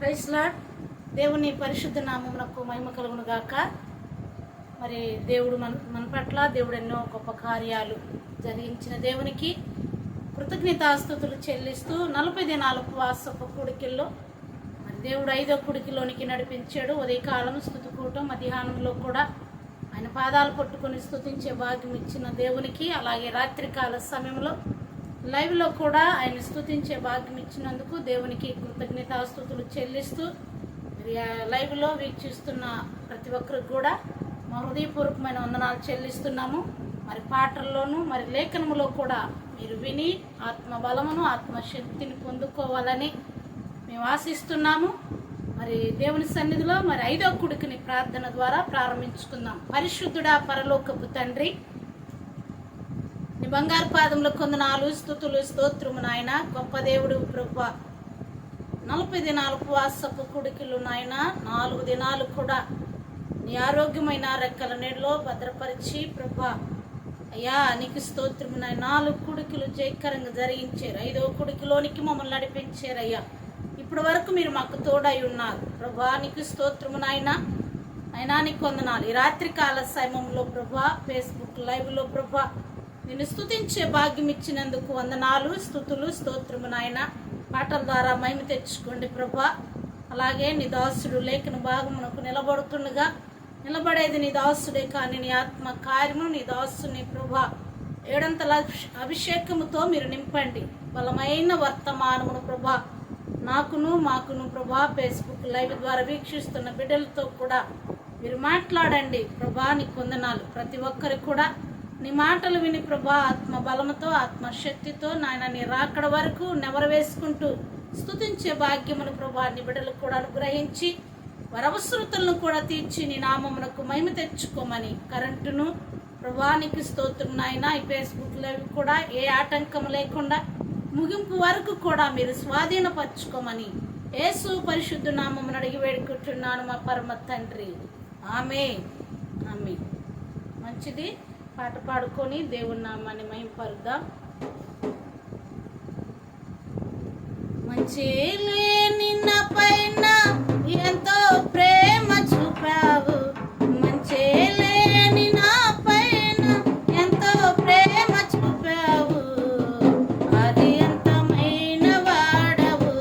Praise lord. దేవుని పరిశుద్ధ నామమునకు మహిమ కలుగును గాక. మరి దేవుడు మన పట్ల దేవుడు ఎన్నో గొప్ప కార్యాలు జరిగించిన దేవునికి కృతజ్ఞతాస్తుతులు చెల్లిస్తూ 40 దినాల ఉపవాసపు కూడికల్లో మరి దేవుడు 5వ కూడికలోనికి నడిపించాడు. ఉదయకాలం స్తుతికూటం, మధ్యాహ్నంలో కూడా ఆయన పాదాలు పట్టుకొని స్తుతించే భాగ్యం ఇచ్చిన దేవునికి, అలాగే రాత్రికాల సమయంలో లైవ్లో కూడా ఆయన స్తుతించే భాగ్యం ఇచ్చినందుకు దేవునికి కృతజ్ఞతాస్తుతులు చెల్లిస్తూ మరి లైవ్లో వీక్షిస్తున్న ప్రతి ఒక్కరికి కూడా మా హృదయపూర్వకమైన వందనాలు చెల్లిస్తున్నాము. మరి పాటల్లోనూ మరి లేఖనములో కూడా మీరు విని ఆత్మ బలమును ఆత్మశక్తిని పొందుకోవాలని మేము ఆశిస్తున్నాము. మరి దేవుని సన్నిధిలో మరి 5వ కూడికని ప్రార్థన ద్వారా ప్రారంభించుకుందాం. పరిశుద్ధుడా పరలోకపు తండ్రి, నీ బంగారు పాదముల కొందనాలు, స్తుతులు, స్తోత్రము నాయన. గొప్ప దేవుడు ప్రభువా, 40 దినాల ఉపవాసపు కూడికలు నాయన, 4 దినాలు కూడా నీ ఆరోగ్యమైన రెక్కల నీడలో భద్రపరిచి ప్రభువా అయ్యా నీకు స్తోత్రము నాయన. 4 కూడికలు జయకరంగా జరిగించారు. 5వ కూడికలోనికి మమ్మల్ని నడిపించారు అయ్యా. ఇప్పటి వరకు మీరు మాకు తోడై ఉన్నారు ప్రభువా, నీకు స్తోత్రము నాయన. అయినా నీకు వందనాలు. ఈ రాత్రికాల సమయంలో ప్రభువా ఫేస్బుక్ లైవ్లో ప్రభువా నిన్ను స్తుతించే భాగ్యం ఇచ్చినందుకు వందనాలు, స్తుతులు, స్తోత్రము నాయన. పాటల ద్వారా మహిమ తెచ్చుకోండి ప్రభా. అలాగే నీ దాసుడు లేఖన భాగమునకు నిలబడుతుండగా నిలబడేది నీ దాసుడే కానీ నీ ఆత్మ కార్యము నీ దాసుని ప్రభా 7 అభిషేకముతో మీరు నింపండి. బలమైన వర్తమానమును ప్రభా మాకును ప్రభా ఫేస్బుక్ లైవ్ ద్వారా వీక్షిస్తున్న బిడ్డలతో కూడా మీరు మాట్లాడండి ప్రభా. నీకు వందనాలు. ప్రతి ఒక్కరికి కూడా నీ మాటలు విని ప్రభా ఆత్మ బలముతో ఆత్మశక్తితో నాయన నీ రాకడ వరకు నెవరు వేసుకుంటూ స్తుతించే భాగ్యమును ప్రభా నీ బిడ్డలకు కూడా అనుగ్రహించి వారి అవసరతలను కూడా తీర్చి నీ నామమునకు మహిమ తెచ్చుకోమని, కరెంటును ప్రభా నీకు స్తోత్రం నాయన. ఈ ఫేస్బుక్ లైవ్ కూడా ఏ ఆటంకం లేకుండా ముగింపు వరకు కూడా మీరు స్వాధీనపరచుకోమని యేసు పరిశుద్ధ నామమును అడిగి వేడుకుంటున్నాను మా పరమ తండ్రి. ఆమేన్. ఆమేన్. మంచిది. పాట పాడుకొని దేవుని నామాన్ని మహిమపరుద్దాం. మంచి లేని నా పైన ఎంతో ప్రేమ చూపావు, మంచి లేని నా పైన ఎంతో ప్రేమ చూపావు, అది అంతమైన వాడవు,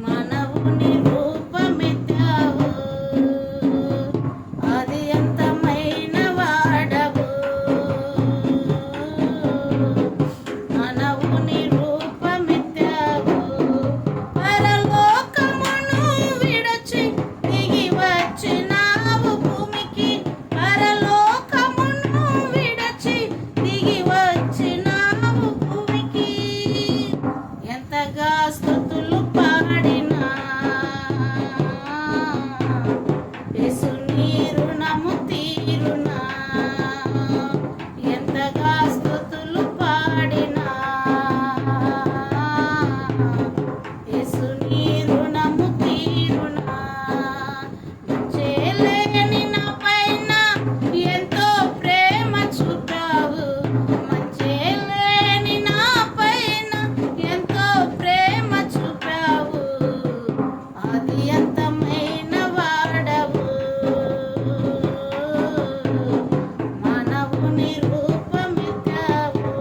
మనవుని రూపమెత్తావు, అది అంతమైన వాడవు, మనవుని రూపమెత్తావు. పరలోకమును విడచి దిగి వచ్చినావు భూమికి, పరలోకమును విడచి దిగి వచ్చినావు భూమికి. ఎంతగా స్తుతులు పాడినా యేసు నీ రుణము తీరునా, ఎంతగా స్తుతులు పాడినా యేసు నీ రుణము తీరునా. మంచేలేని నా పైన ఎంతో ప్రేమ చూపావు, మంచేలేని నా పైన ఎంతో ప్రేమ చూపావు, అది అంతమైన వాడవు, మనవుని రూపమెత్తావు.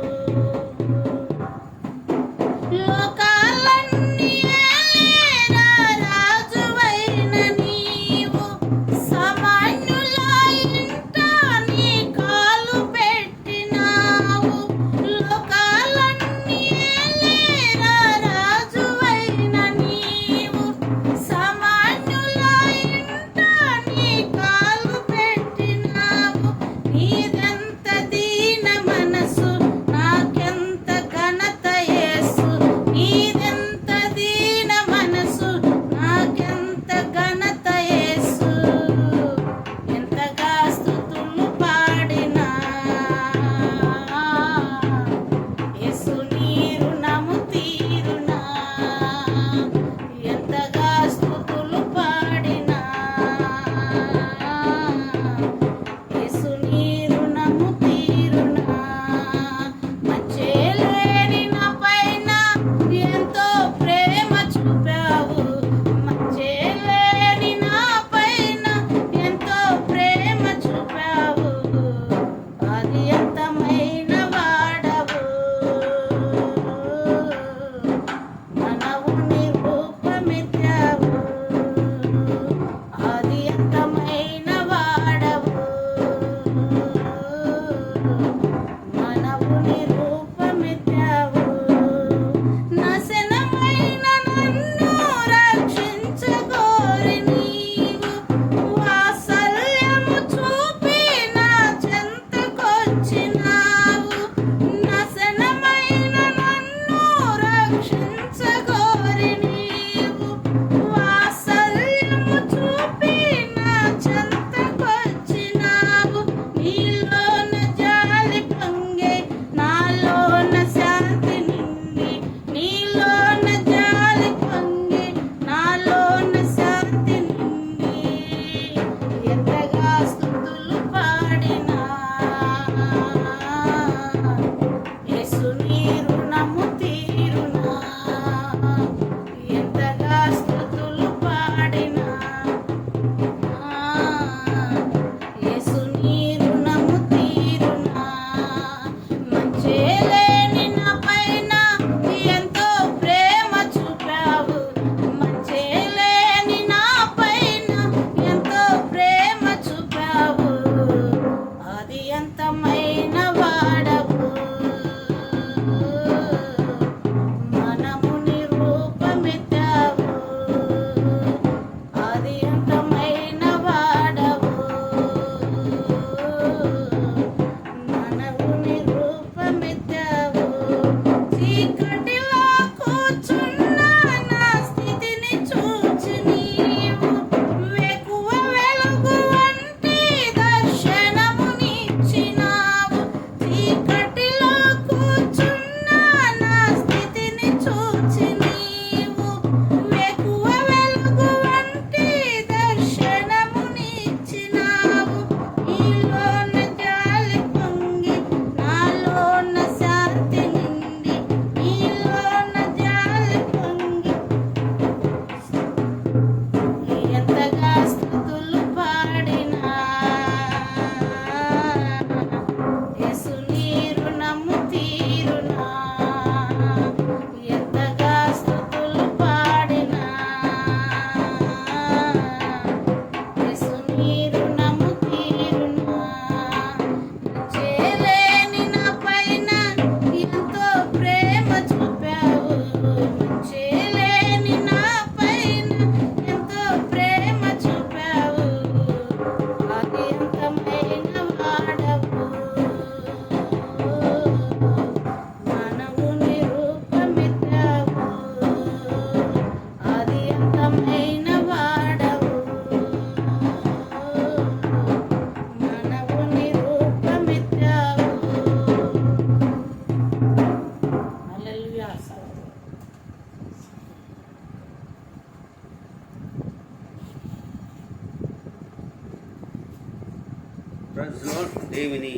Praise lord. దేవుని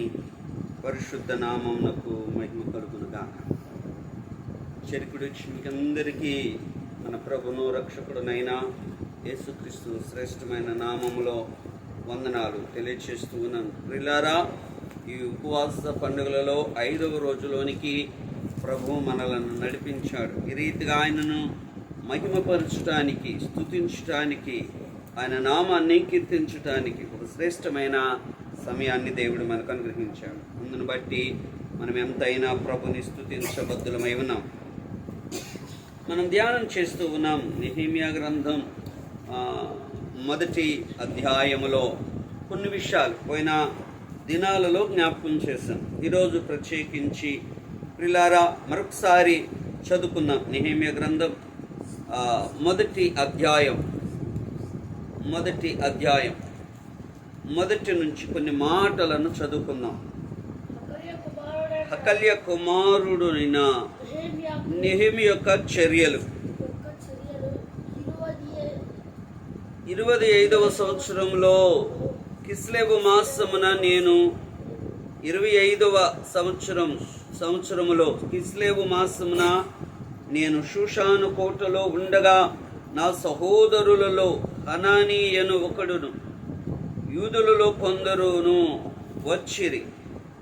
పరిశుద్ధ నామమునకు మహిమ కలుగునుగాక. చెరుకుడు మీకందరికీ మన ప్రభును రక్షకుడునైనా యేసుక్రీస్తు శ్రేష్టమైన నామములో వందనాలు తెలియచేస్తూ ఉన్నాను. ప్రియులారా, ఈ ఉపవాస పండుగలలో 5వ రోజులోనికి ప్రభు మనలను నడిపించాడు. ఈ రీతిగా ఆయనను మహిమపరచడానికి, స్తుతించడానికి, ఆయన నామాన్ని కీర్తించడానికి ఒక శ్రేష్టమైన సమయాన్ని దేవుడు మనకు అనుగ్రహించాడు. అందును బట్టి మనం ఎంతైనా ప్రభుని స్తుతించబద్ధులమై ఉన్నాం. మనం ధ్యానం చేస్తూ ఉన్నాం నెహెమ్యా గ్రంథం మొదటి అధ్యాయములో కొన్ని విషయాలు పోయిన దినాలలో జ్ఞాపకం చేశాం. ఈరోజు ప్రత్యేకించి ప్రియులారా మరొకసారి చదువుకున్నాం. నెహెమ్యా గ్రంథం మొదటి అధ్యాయం మొదటి నుంచి కొన్ని మాటలను చదువుకుందాం. హకల్య కుమారుడైన నెహెమ్యా యొక్క చర్యలు. 25వ సంవత్సరంలో కిస్లేవు మాసమున నేను 25వ సంవత్సరములో కిస్లేవు మాసమున నేను షూషాను కోటలో ఉండగా నా సహోదరులలో హనానీయను ఒకడును యూదులలో కొందరును వచ్చిరి.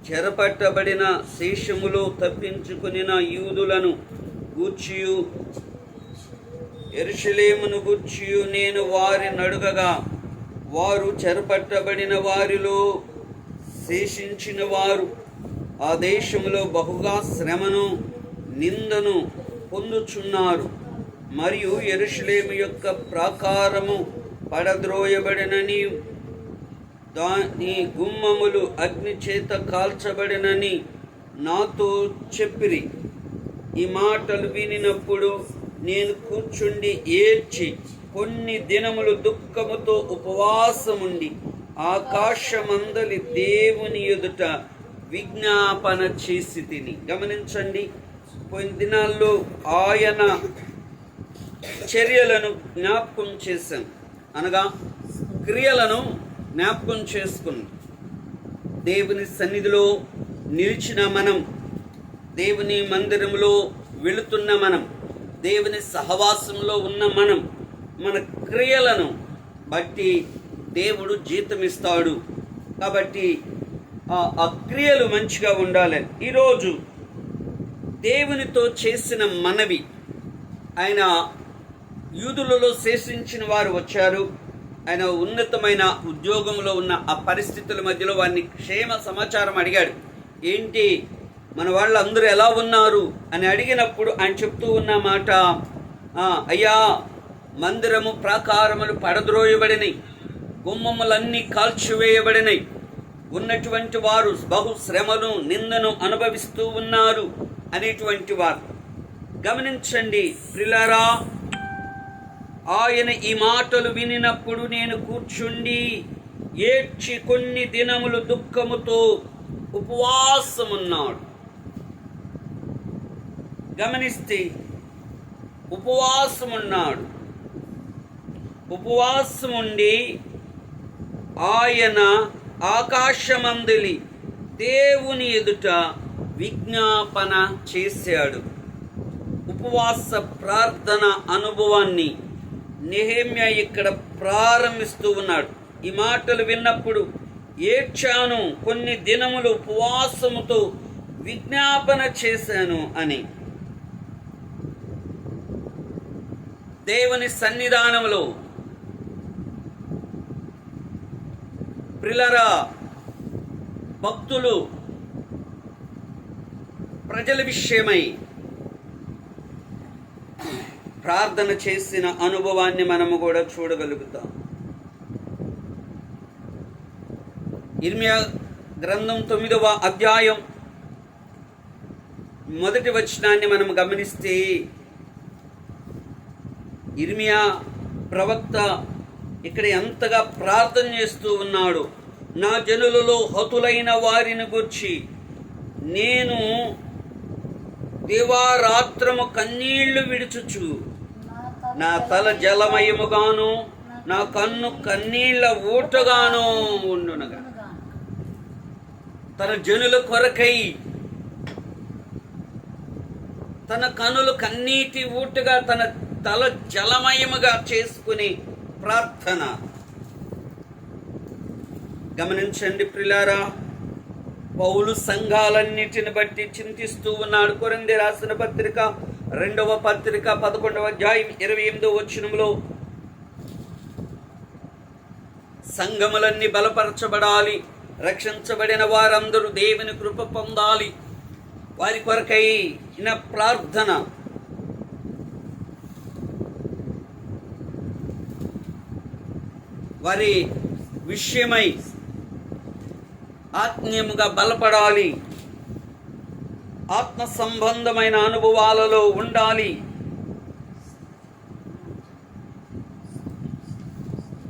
చెరపట్టబడిన శేషములో తప్పించుకునిన యూదులను గూర్చియు యెరూషలేమును గూర్చియు నేను వారిని అడుగగా, వారు చెరపట్టబడిన వారిలో శేషించిన వారు ఆ దేశంలో బహుగా శ్రమను నిందను పొందుచున్నారు, మరియు యెరూషలేము యొక్క ప్రాకారము పడద్రోయబడినని దాని గుమ్మములు అగ్ని చేత కాల్చబడినని నాతో చెప్పిరి. ఈ మాటలు వినినప్పుడు నేను కూర్చుండి ఏడ్చి కొన్ని దినములు దుఃఖముతో ఉపవాసముండి ఆకాశమందలి దేవుని ఎదుట విజ్ఞాపన చేసి తిని. గమనించండి, పోయిన దినాల్లో ఆయన చర్యలను జ్ఞాపకం చేశాం, అనగా క్రియలను జ్ఞాపకం చేసుకుని దేవుని సన్నిధిలో నిలిచిన మనం, దేవుని మందిరంలో వెళుతున్న మనం, దేవుని సహవాసంలో ఉన్న మనం, మన క్రియలను బట్టి దేవుడు జీతం ఇస్తాడు. కాబట్టి ఆ క్రియలు మంచిగా ఉండాలి. ఈరోజు దేవునితో చేసిన మనవి, ఆయన యూదులలో శేషించిన వారు వచ్చారు. ఆయన ఉన్నతమైన ఉద్యోగంలో ఉన్న ఆ పరిస్థితుల మధ్యలో వారిని క్షేమ సమాచారం అడిగాడు. ఏంటి మన వాళ్ళందరూ ఎలా ఉన్నారు అని అడిగినప్పుడు ఆయన చెప్తూ ఉన్న మాట, అయ్యా మందిరము ప్రాకారములు పడద్రోయబడినాయి, గుమ్మములన్నీ కాల్చివేయబడినాయి, ఉన్నటువంటి వారు బహుశ్రమను నిందను అనుభవిస్తూ ఉన్నారు అనేటువంటి వారు. గమనించండి ప్రియులారా, ఆయన ఈ మాటలు వినినప్పుడు నేను కూర్చుండి ఏడ్చి కొన్ని దినములు దుఃఖముతో ఉపవాసమున్నాడు. గమనిస్తే ఉపవాసమున్నాడు. ఉపవాసముండి ఆయన ఆకాశమందలి దేవుని ఎదుట విజ్ఞాపన చేశాడు. ఉపవాస ప్రార్థన అనుభవాన్ని నెహెమ్యా ఇక్కడ ప్రారంభిస్తూ ఉన్నాడు. ఈ మాటలు విన్నప్పుడు ఏడ్చాను, కొన్ని దినములు ఉపవాసముతో విజ్ఞాపన చేశాను అని. దేవుని సన్నిధానంలో ప్రియులారా, భక్తులు ప్రజల విషయమై ప్రార్థన చేసిన అనుభవాన్ని మనము కూడా చూడగలుగుతాం. ఇర్మియా గ్రంథం 9వ అధ్యాయం మొదటి వచనాన్ని మనం గమనిస్తే, ఇర్మియా ప్రవక్త ఇక్కడ ఎంతగా ప్రార్థన చేస్తూ ఉన్నాడు. నా జనులలో హతులైన వారిని గూర్చి నేను దివారాత్రము కన్నీళ్లు విడుచుచు, నా తల జలమయముగాను నా కన్ను కన్నీళ్ల ఊటగాను ఉండునగా. తన జనుల కొరకై తన కనులు కన్నీటి ఊటుగా తన తల జలమయముగా చేసుకుని ప్రార్థన. గమనించండి ప్రియులారా, పౌలు సంఘాలన్నిటిని బట్టి చింతిస్తూ ఉన్నాడు. కొరింథీ రాసిన పత్రిక 2వ పత్రిక 11వ అధ్యాయం 28వ వచనంలో సంఘములన్నీ బలపరచబడాలి, రక్షించబడిన వారందరూ దేవుని కృప పొందాలి, వారి కొరకై ప్రార్థన. వారి విషయమై ఆత్మీయముగా బలపడాలి, ఆత్మ సంబంధమైన అనుభవాలలో ఉండాలి.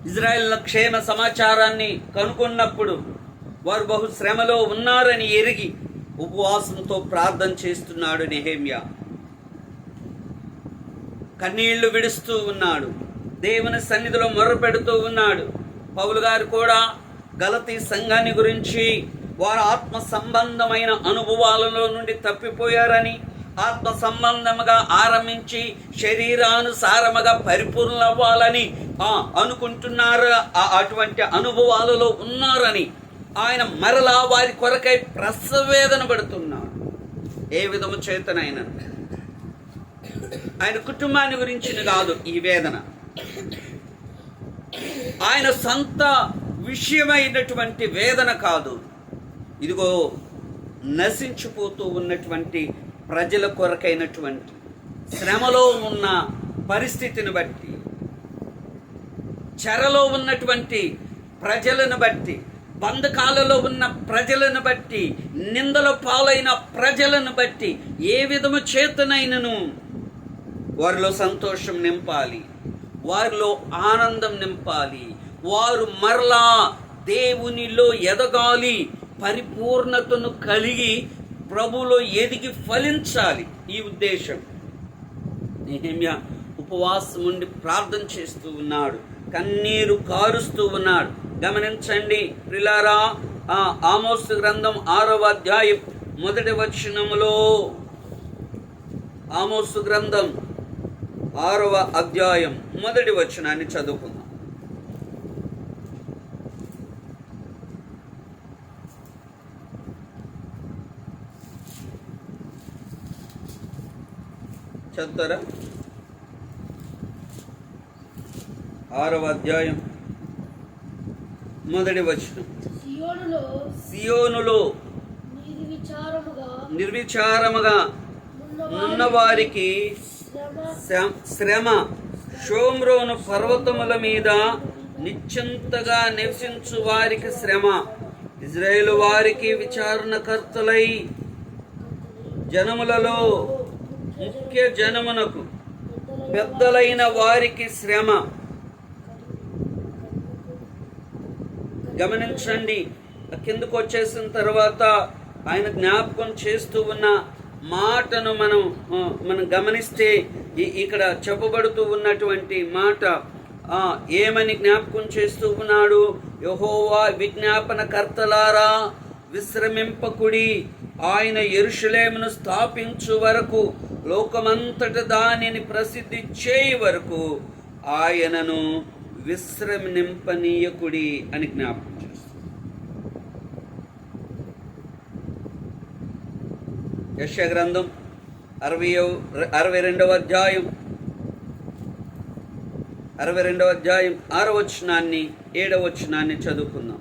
ఇజ్రాయెల్ క్షేమ సమాచారాన్ని కనుగొన్నప్పుడు వారు బహు శ్రమలో ఉన్నారని ఎరిగి ఉపవాసంతో ప్రార్థన చేస్తున్నాడు నెహెమ్యా. కన్నీళ్లు విడుస్తూ ఉన్నాడు, దేవుని సన్నిధిలో మొర్రపెడుతూ ఉన్నాడు. పౌలు గారు కూడా గలతీ సంఘాన్ని గురించి వారు ఆత్మ సంబంధమైన అనుభవాలలో నుండి తప్పిపోయారని, ఆత్మ సంబంధముగా ఆరంభించి శరీరానుసారముగా పరిపూర్ణవ్వాలని అనుకుంటున్నారు, అటువంటి అనుభవాలలో ఉన్నారని ఆయన మరలా వారి కొరకై ప్రసవేదన పడుతున్నాడు. ఏ విధము చేతనైన ఆయన కుటుంబాన్ని గురించిన కాదు ఈ వేదన, ఆయన సొంత విషయమైనటువంటి వేదన కాదు. ఇదిగో నశించిపోతూ ఉన్నటువంటి ప్రజల కొరకైనటువంటి శ్రమలో ఉన్న పరిస్థితిని బట్టి, చెరలో ఉన్నటువంటి ప్రజలను బట్టి, బంధకాలలో ఉన్న ప్రజలను బట్టి, నిందల పాలైన ప్రజలను బట్టి ఏ విధము చేతనైనను వారిలో సంతోషం నింపాలి, వారిలో ఆనందం నింపాలి, వారు మరలా దేవునిలో ఎదగాలి, పరిపూర్ణతను కలిగి ప్రభువులో ఎదిగి ఫలించాలి. ఈ ఉద్దేశం. నెహెమ్యా ఉపవాసం ఉండి ప్రార్థన చేస్తూ ఉన్నాడు, కన్నీరు కారుస్తూ ఉన్నాడు. గమనించండి ప్రియులారా, ఆమోసు గ్రంథం 6వ అధ్యాయం 1వ వచనములో, ఆమోసు గ్రంథం 6వ అధ్యాయం 1వ వచనాన్ని చదువుకుందాం. చదువుతారా? 6వ అధ్యాయం 1వ వచనం. సియోనులో నిర్విచారముగా ఉన్నవారికి శ్రమ, షోమ్రోను పర్వతముల మీద నిశ్చింతగా నివసించు వారికి శ్రమ, ఇజ్రాయేలు వారికి విచారణకర్తలై జనములలో ముఖ్య జనమునకు పెద్దలైన వారికి శ్రమ. గమనించండి, కిందకు వచ్చేసిన తర్వాత ఆయన జ్ఞాపకం చేస్తూ ఉన్న మాటను మనం గమనిస్తే ఇక్కడ చెప్పబడుతూ ఉన్నటువంటి మాట ఏమని జ్ఞాపకం చేస్తూ ఉన్నాడు? యెహోవా విజ్ఞాపన కర్తలారా విశ్రమింపకుడి, ఆయన యెరూషలేమును స్థాపించు వరకు, లోకమంతట దానిని ప్రసిద్ధి చేయి వరకు ఆయనను విశ్రమింపనీయకుడి అని జ్ఞాపకం చేస్తుంది. యెషయా గ్రంథం 62వ అధ్యాయం 6వ వచనాన్ని 7వ వచనాన్ని చదువుకుందాం.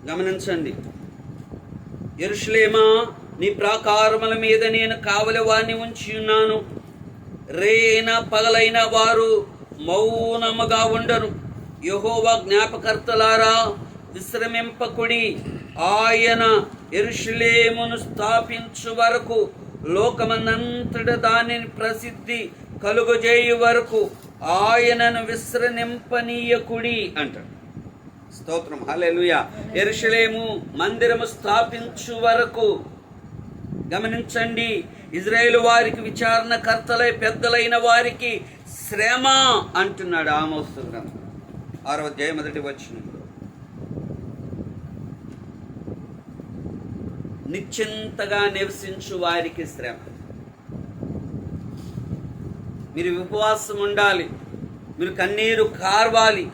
గమనించండి, యెరూషలేమా నీ ప్రాకారముల మీద నేను కావలి వారిని ఉంచి ఉన్నాను, రేన పగలైన వారు మౌనముగా ఉండరు. యెహోవా జ్ఞాపకర్తలారా విశ్రమింపకుడి, ఆయన యెరూషలేమును స్థాపించు వరకు, లోకమనంతట దానిని ప్రసిద్ధి కలుగజేయు వరకు ఆయనను విశ్రమింపనీయకుడి అంటాడు. స్తోత్రం, హల్లెలూయా. యెరూషలేము మందిరము స్థాపించు వరకు గమనించండి, ఇజ్రాయేలు వారికి విచారణకర్తలై పెద్దలైన వారికి శ్రమ అంటున్నాడు ఆమోసు గ్రంథం 6వ అధ్యాయం 1వ వచనంలో. నిశ్చింతగా నివసించు వారికి శ్రమ. మీరు ఉపవాసం ఉండాలి, మీరు కన్నీరు కార్వాలి.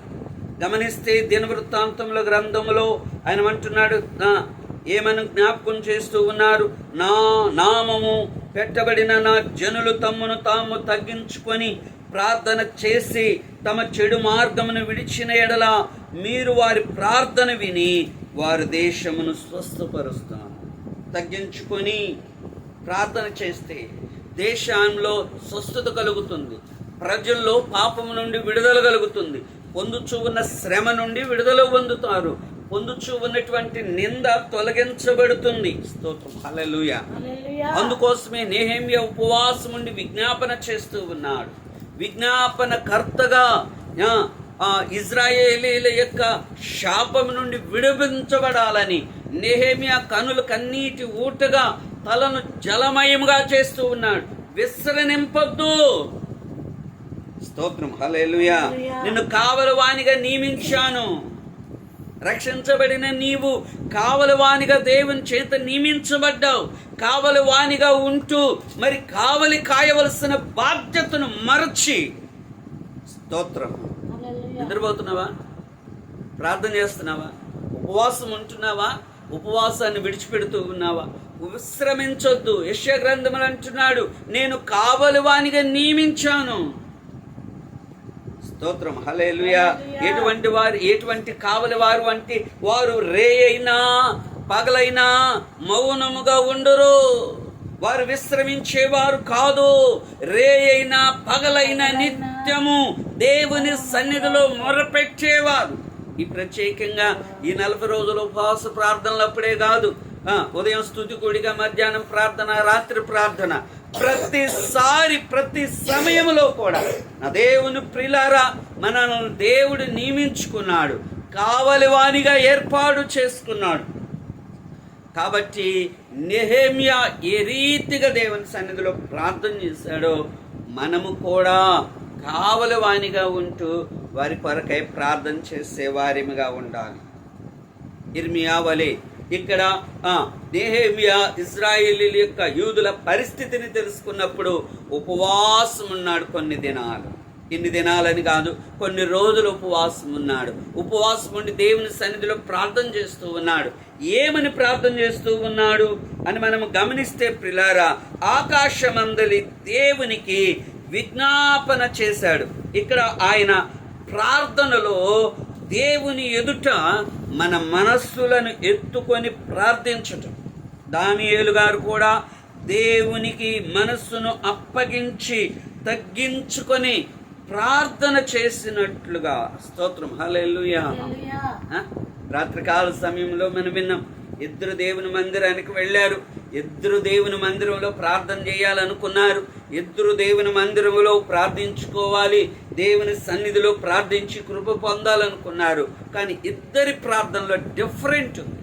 గమనిస్తే దినవృత్తాంతముల గ్రంథములో ఆయన అంటున్నాడు, ఏమని జ్ఞాపకం చేస్తూ ఉన్నారు, నా నామము పెట్టబడిన నా జనులు తమ్మును తాము తగ్గించుకొని ప్రార్థన చేసి తమ చెడు మార్గమును విడిచిన ఎడల మీరు వారి ప్రార్థన విని వారి దేశమును స్వస్థపరుస్తాను. తగ్గించుకొని ప్రార్థన చేస్తే దేశంలో స్వస్థత కలుగుతుంది, ప్రజల్లో పాపము నుండి విడుదల కలుగుతుంది, పొందుచూ ఉన్న శ్రమ నుండి విడుదల పొందుతారు, పొందుచూ ఉన్నటువంటి నింద తొలగించబడుతుంది. స్తోత్రం, హల్లెలూయా. అందుకోసమే నెహెమ్యా ఉపవాసం ఉండి విజ్ఞాపన చేస్తూ ఉన్నాడు. విజ్ఞాపన కర్తగా ఇజ్రాయేలీల యొక్క శాపం నుండి విడిపించబడాలని నెహెమ్యా కనులు కన్నీటి ఊటగా తలను జలమయముగా చేస్తూ ఉన్నాడు. విశ్రనింపొద్దు. స్తోత్రం, హల్లెలూయా. నిన్ను కావలవానిగా నియమించాను. రక్షించబడిన నీవు కావలవానిగా దేవుని చేత నియమించబడ్డావు. కావలవానిగా ఉంటూ మరి కావలి కాయవలసిన బాధ్యతను మరచి, స్తోత్రం, నిద్రపోతున్నావా? ప్రార్థన చేస్తున్నావా? ఉపవాసం ఉంటున్నావా? ఉపవాసాన్ని విడిచిపెడుతూ ఉన్నావా? విశ్రమించొద్దు. యెషయా గ్రంథములు అంటున్నాడు, నేను కావలవానిగా నియమించాను. స్తోత్రం, హల్లెలూయా. ఎటువంటి కావలి వారు అంటే వారు రే అయినా పగలైనా మౌనముగా ఉండరు. వారు విశ్రమించేవారు కాదు. రే అయినా పగలైనా నిత్యము దేవుని సన్నిధిలో మొరపెట్టేవారు. ఈ ప్రత్యేకంగా ఈ 40 రోజుల ఉపవాస ప్రార్థనలు అప్పుడే కాదు, ఉదయం స్తుతి కూడిక, మధ్యాహ్నం ప్రార్థన, రాత్రి ప్రార్థన, ప్రతిసారి ప్రతి సమయంలో కూడా నా దేవుని ప్రియులారా, మనల్ని దేవుడు నియమించుకున్నాడు, కావలివానిగా ఏర్పాటు చేసుకున్నాడు. కాబట్టి నెహెమ్యా ఏ రీతిగా దేవుని సన్నిధిలో ప్రార్థన చేశాడో మనము కూడా కావలివానిగా ఉంటూ వారి కొరకై ప్రార్థన చేసే వారిగా ఉండాలి. ఇర్మియా వలె ఇక్కడ నెహెమ్యా ఇశ్రాయేలీయుల యొక్క యూదుల పరిస్థితిని తెలుసుకున్నప్పుడు ఉపవాసం ఉన్నాడు. కొన్ని దినాలు, ఇన్ని దినాలని కాదు, కొన్ని రోజులు ఉపవాసం ఉన్నాడు. ఉపవాసం ఉండి దేవుని సన్నిధిలో ప్రార్థన చేస్తూ ఉన్నాడు. ఏమని ప్రార్థన చేస్తూ ఉన్నాడు అని మనము గమనిస్తే ప్రియులారా, ఆకాశమందలి దేవునికి విజ్ఞాపన చేశాడు. ఇక్కడ ఆయన ప్రార్థనలో దేవుని ఎదుట మన మనస్సులను ఎత్తుకొని ప్రార్థించటం. దానియేలు గారు కూడా దేవునికి మనస్సును అప్పగించి తగ్గించుకొని ప్రార్థన చేసినట్లుగా, స్తోత్రం, హల్లెలూయా. రాత్రికాల సమయంలో మనం విన్నాం, ఇద్దరు దేవుని మందిరానికి వెళ్ళారు. ఇద్దరు దేవుని మందిరంలో ప్రార్థన చేయాలనుకున్నారు. ఇద్దరు దేవుని మందిరంలో ప్రార్థించుకోవాలి, దేవుని సన్నిధిలో ప్రార్థించి కృప పొందాలనుకున్నారు. కానీ ఇద్దరి ప్రార్థనలో డిఫరెంట్ ఉంది.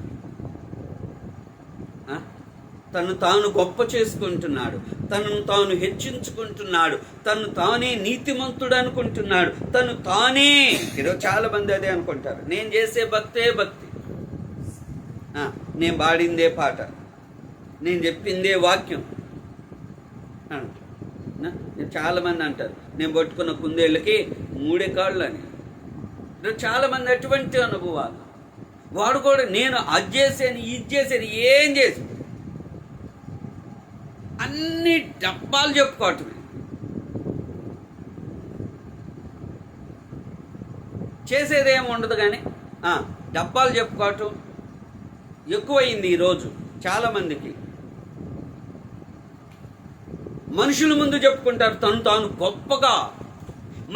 తను తాను గొప్ప చేసుకుంటున్నాడు, తనను తాను హెచ్చించుకుంటున్నాడు, తను తానే నీతిమంతుడు అనుకుంటున్నాడు, తను తానే. ఈరోజు చాలా మంది అదే అనుకుంటారు, నేను చేసే భక్తే భక్తి, నేను పాడిందే పాట, నేను చెప్పిందే వాక్యం అంటారు. చాలామంది అంటారు, నేను పట్టుకున్న కుందేళ్ళకి 3 కాళ్ళు అని. చాలామంది అటువంటి అనుభవాలు. వాడు కూడా నేను అది చేశాను, ఇది చేశాను, ఏం చేసి అన్ని డబ్బాలు చెప్పుకోవటమే. చేసేదేమి ఉండదు, కానీ డబ్బాలు చెప్పుకోవటం ఎక్కువైంది ఈరోజు చాలామందికి. మనుషుల ముందు చెప్పుకుంటారు తను తాను గొప్పగా,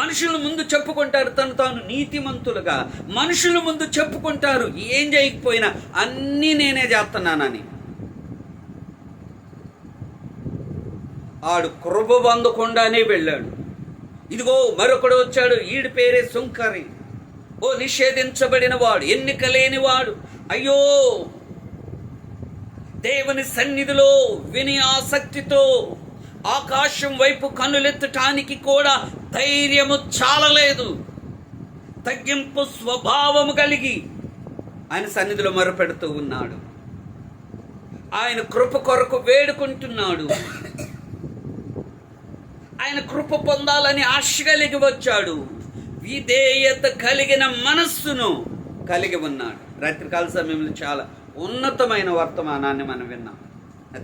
మనుషుల ముందు చెప్పుకుంటారు తను తాను నీతిమంతులుగా, మనుషుల ముందు చెప్పుకుంటారు ఏం చేయకపోయినా అన్నీ నేనే చేస్తున్నానని. ఆడు కృప పొందకుండానే వెళ్ళాడు. ఇదిగో మరొకడు వచ్చాడు, ఈడి పేరే సుంకరి, ఓ నిషేధించబడిన వాడు, ఎన్నిక లేనివాడు. అయ్యో, దేవుని సన్నిధిలో వినయాసక్తితో ఆకాశం వైపు కన్నులెత్తటానికి కూడా ధైర్యము చాలలేదు. తగ్గింపు స్వభావము కలిగి ఆయన సన్నిధిలో మొరపెడుతూ ఉన్నాడు. ఆయన కృప కొరకు వేడుకుంటున్నాడు. ఆయన కృప పొందాలని ఆశ కలిగి వచ్చాడు. విధేయత కలిగిన మనస్సును కలిగి ఉన్నాడు. రాత్రికాల సమయంలో చాలా ఉన్నతమైన వర్తమానాన్ని మనం విన్నాం.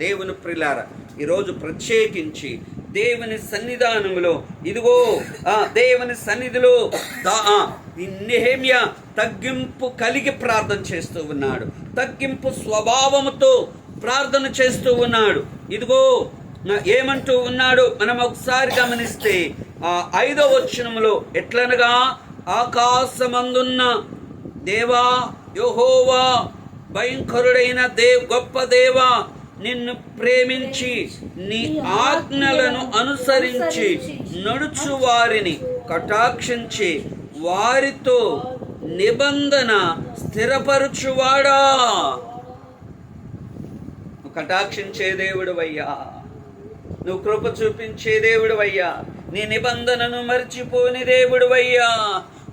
దేవుని ప్రియులారా, ఈరోజు ప్రత్యేకించి దేవుని సన్నిధానంలో ఇదిగో దేవుని సన్నిధిలో నెహెమ్యా తగ్గింపు కలిగి ప్రార్థన చేస్తూ ఉన్నాడు. తగ్గింపు స్వభావముతో ప్రార్థన చేస్తూ ఉన్నాడు. ఇదిగో ఏమంటూ ఉన్నాడు మనం ఒకసారి గమనిస్తే 5వ వచనములో ఎట్లనగా, ఆకాశమందున్న దేవా యెహోవా, భయంకరుడైన గొప్ప దేవా, నిన్ను ప్రేమించి నీ ఆజ్ఞలను అనుసరించి నడుచు వారిని కటాక్షించి వారితో నిబంధన స్థిరపరచువాడా. నువ్వు కటాక్షించే దేవుడవయ్యా, నువ్వు కృప చూపించే దేవుడవయ్యా, నీ నిబంధనను మర్చిపోని దేవుడవయ్యా.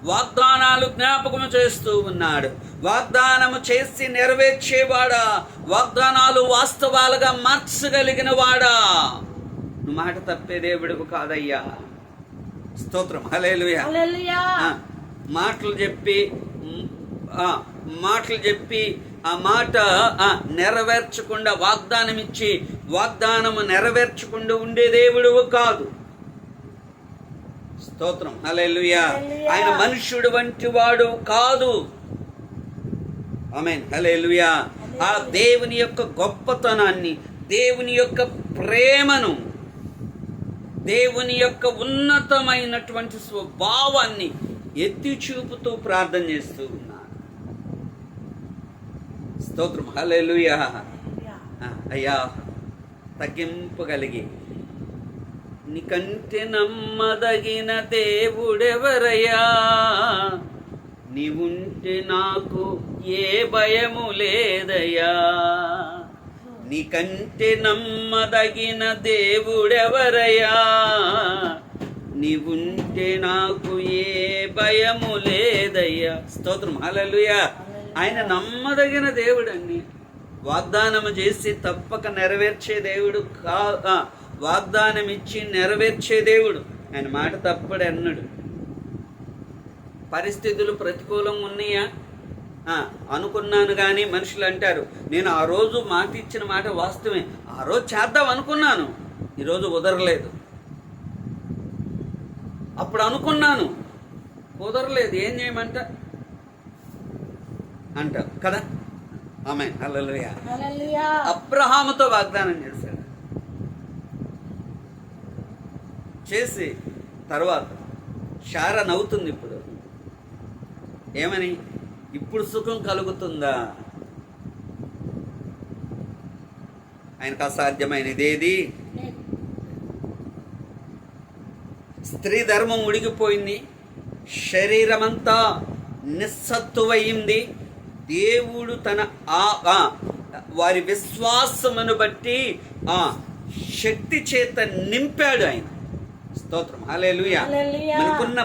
వాగ్దానాలు జ్ఞాపకము చేస్తూ ఉన్నాడు. వాగ్దానము చేసి నెరవేర్చేవాడా, వాగ్దానాలు వాస్తవాలుగా మార్చగలిగిన వాడా. నువ్వు మాట తప్పే దేవుడు కాదయ్యా. స్తోత్రం, హల్లెలూయా. మాటలు చెప్పి ఆ మాట నెరవేర్చకుండా, వాగ్దానం ఇచ్చి వాగ్దానము నెరవేర్చకుండా ఉండే దేవుడు కాదు. స్తోత్రం, హల్లెలూయా. ఆయన మనుష్యుడు వంటి వాడు కాదు. ఆమేన్, హల్లెలూయా. ఆ దేవుని యొక్క గొప్పతనాన్ని, దేవుని యొక్క ప్రేమను, దేవుని యొక్క ఉన్నతమైనటువంటి స్వభావాన్ని ఎత్తి చూపుతూ ప్రార్థన చేస్తూ ఉన్నాడు. స్తోత్రం, హల్లెలూయా. అయ్యా, తగ్గింపగలిగి నీకంటే నమ్మదగిన దేవుడెవరయ్యా, నీవుంటే నాకు ఏ భయము లేదయ్యా. నీకంటే నమ్మదగిన దేవుడెవరయ్యా, నీవుంటే నాకు ఏ భయము లేదయ్యా. స్తోత్రం, హల్లెలూయా. ఆయన నమ్మదగిన దేవుడండి. వాగ్దానము చేసి తప్పక నెరవేర్చే దేవుడు వాగ్దానం ఇచ్చి నెరవేర్చే దేవుడు. ఆయన మాట తప్పడు అన్నాడు. పరిస్థితులు ప్రతికూలంగా ఉన్నాయా అనుకున్నాను, కానీ మనుషులు అంటారు, నేను ఆ రోజు మాట ఇచ్చిన మాట వాస్తవమే, ఆ రోజు చేద్దాం అనుకున్నాను, ఈరోజు కుదరలేదు. అప్పుడు అనుకున్నాను, కుదరలేదు, ఏం చేయమంట అంటారు కదా. ఆమేన్, హల్లెలూయా. అబ్రహాముతో వాగ్దానం చేశాడు. చేసి తర్వాత శారా నవ్వుతుంది. ఇప్పుడు ఏమని? ఇప్పుడు సుఖం కలుగుతుందా? ఆయనకు అసాధ్యమైనదేది. స్త్రీ ధర్మం ఉడిగిపోయింది, శరీరమంతా నిస్సత్తువయింది. దేవుడు తన వారి విశ్వాసమును బట్టి శక్తి చేత నింపాడు ఆయన. స్తోత్రం, హల్లెలూయా. మనకున్న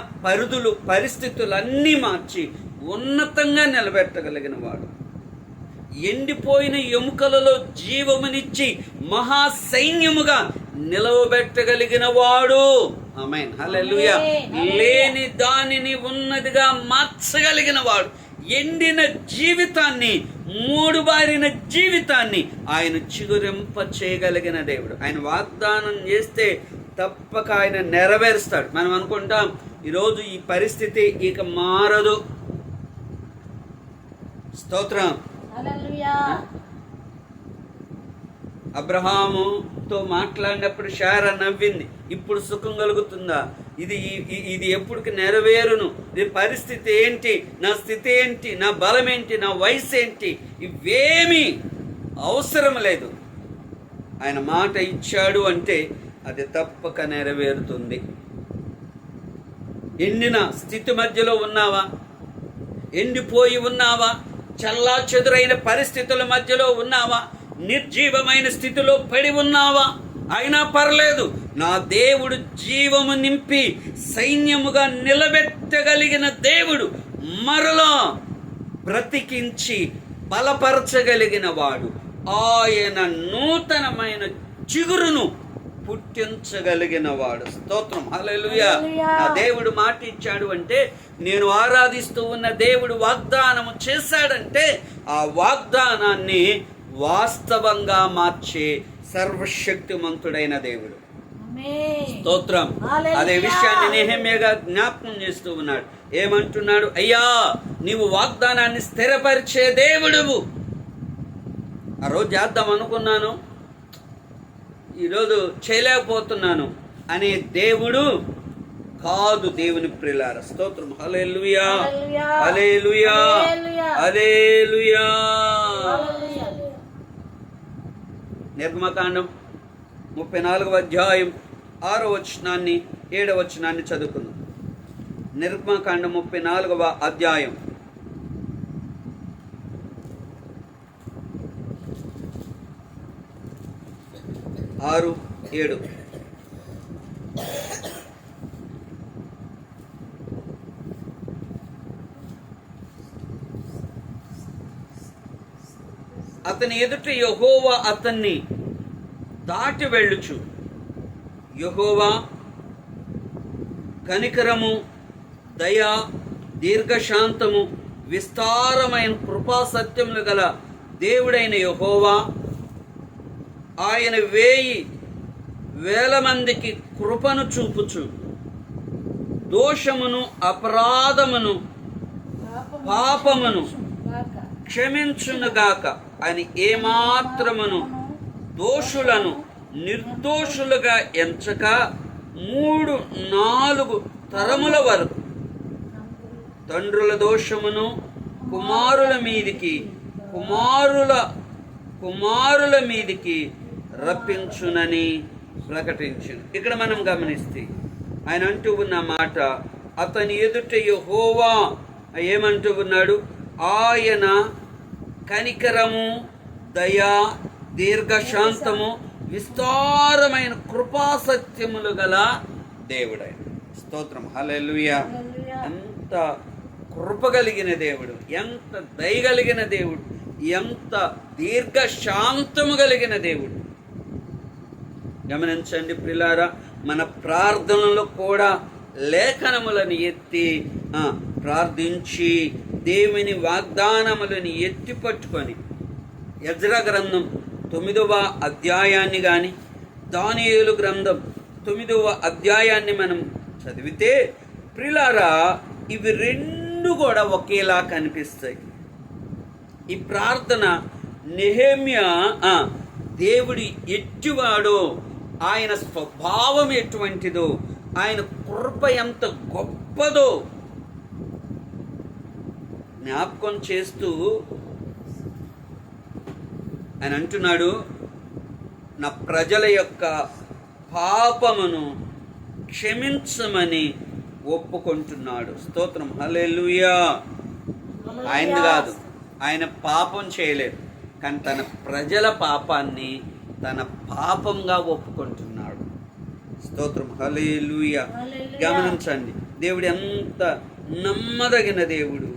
పరిస్థితులన్నీ మార్చి ఉన్నతంగా నిలబెట్టగలిగిన వాడు, ఎండిపోయిన ఎముకలలో జీవమునిచ్చి మహాసైన్యముగా నిలవబెట్టగలిగిన వాడు. ఆమేన్, హల్లెలూయా. లేని దానిని ఉన్నదిగా మార్చగలిగిన వాడు. ఎండిన జీవితాన్ని, మూడుబారిన జీవితాన్ని ఆయన చిగురింప చేయగలిగిన దేవుడు. ఆయన వాగ్దానం చేస్తే తప్పక ఆయన నెరవేరుస్తాడు. మనం అనుకుంటాం ఈరోజు ఈ పరిస్థితి ఇక మారదు. స్తోత్రం, హల్లెలూయా. అబ్రహాముతో మాట్లాడినప్పుడు శారా నవ్వింది. ఇప్పుడు సుఖం కలుగుతుందా? ఇది ఎప్పటికి నెరవేరును? ఈ పరిస్థితి ఏంటి? నా స్థితి ఏంటి? నా బలం ఏంటి? నా వయసు ఏంటి? ఇవేమీ అవసరం లేదు. ఆయన మాట ఇచ్చాడు అంటే అది తప్పక నెరవేరుతుంది. ఎండిన స్థితి మధ్యలో ఉన్నావా? ఎండిపోయి ఉన్నావా? చల్లా చెదురైన పరిస్థితుల మధ్యలో ఉన్నావా? నిర్జీవమైన స్థితిలో పడి ఉన్నావా? అయినా పర్లేదు, నా దేవుడు జీవము నింపి సైన్యముగా నిలబెట్టగలిగిన దేవుడు, మరలా బ్రతికించి బలపరచగలిగిన వాడు. ఆయన నూతనమైన చిగురును పుట్టించగలిగిన వాడు. స్తోత్రం, హల్లెలూయా. నా దేవుడు మాట ఇచ్చాడు అంటే, నేను ఆరాధిస్తూ ఉన్న దేవుడు వాగ్దానము చేశాడంటే, ఆ వాగ్దానాన్ని వాస్తవంగా మార్చే సర్వశక్తిమంతుడైన దేవుడు. స్తోత్రం. అదే విషయాన్ని నెహెమ్యాగా జ్ఞాపకం చేస్తూ ఉన్నాడు. ఏమంటున్నాడు? అయ్యా, నీవు వాగ్దానాన్ని స్థిరపరిచే దేవుడువు. ఆ రోజు చేద్దాం అనుకున్నాను, ఈరోజు చేయలేకపోతున్నాను అనే దేవుడు కాదు దేవుని ప్రియులారా. స్తోత్రం, హల్లెలూయా, హల్లెలూయా, హల్లెలూయా. నిర్గమకాండం 34వ అధ్యాయం 6వ వచనాన్ని 7వ వచనాన్ని చదువుకుందాం. నిర్గమకాండం 34వ అధ్యాయం 6, 7. అతని ఎదుట యెహోవా అతన్ని దాటి వెళ్ళుచు, యెహోవా కనికరము, దయ, దీర్ఘశాంతము, విస్తారమైన కృపా సత్యములు గల దేవుడైన యెహోవా, ఆయన 1000 మందికి కృపను చూపుచు, దోషమును, అపరాధమును, పాపమును క్షమించునుగాక అని ఏమాత్రమును దోషులను నిర్దోషులుగా ఎంచక 3-4 తరముల వరకు తండ్రుల దోషమును కుమారుల మీదికి రప్పించునని ప్రకటించును. ఇక్కడ మనం గమనిస్తే ఆయన అంటూ ఉన్న మాట, అతని ఎదుట యెహోవా ఏమంటూ ఉన్నాడు? ఆయన కనికరము, దయ, దీర్ఘశాంతము, విస్తారమైన కృపాసత్యములు గల దేవుడైన. స్తోత్రం, హల్లెలూయా. ఎంత కృప కలిగిన దేవుడు, ఎంత దయగలిగిన దేవుడు, ఎంత దీర్ఘశాంతము కలిగిన దేవుడు. గమనించండి ప్రియులారా, మన ప్రార్థనలో కూడా లేఖనములను ఎత్తి ప్రార్థించి దేవుని వాగ్దానములను ఎత్తి పట్టుకొని ఎజ్రా గ్రంథం 9వ అధ్యాయాన్ని కానీ, దానియేలు గ్రంథం 9వ అధ్యాయాన్ని మనం చదివితే ప్రియులారా, ఇవి 2 కూడా ఒకేలా కనిపిస్తాయి. ఈ ప్రార్థన నెహెమ్యా దేవుడు ఎట్టివాడో, ఆయన స్వభావం ఎటువంటిదో, ఆయన కృప ఎంత గొప్పదో జ్ఞాపకం చేస్తూ ఆయన అంటున్నాడు, నా ప్రజల యొక్క పాపమును క్షమించమని ఒప్పుకుంటున్నాడు. స్తోత్రం, హల్లెలూయా. ఆయన కాదు, ఆయన పాపం చేయలేదు, కానీ తన ప్రజల పాపాన్ని తన పాపంగా ఒప్పుకుంటున్నాడు. స్తోత్రం, హల్లెలూయా. గమనించండి, దేవుడు ఎంత నమ్మదగిన దేవుడు.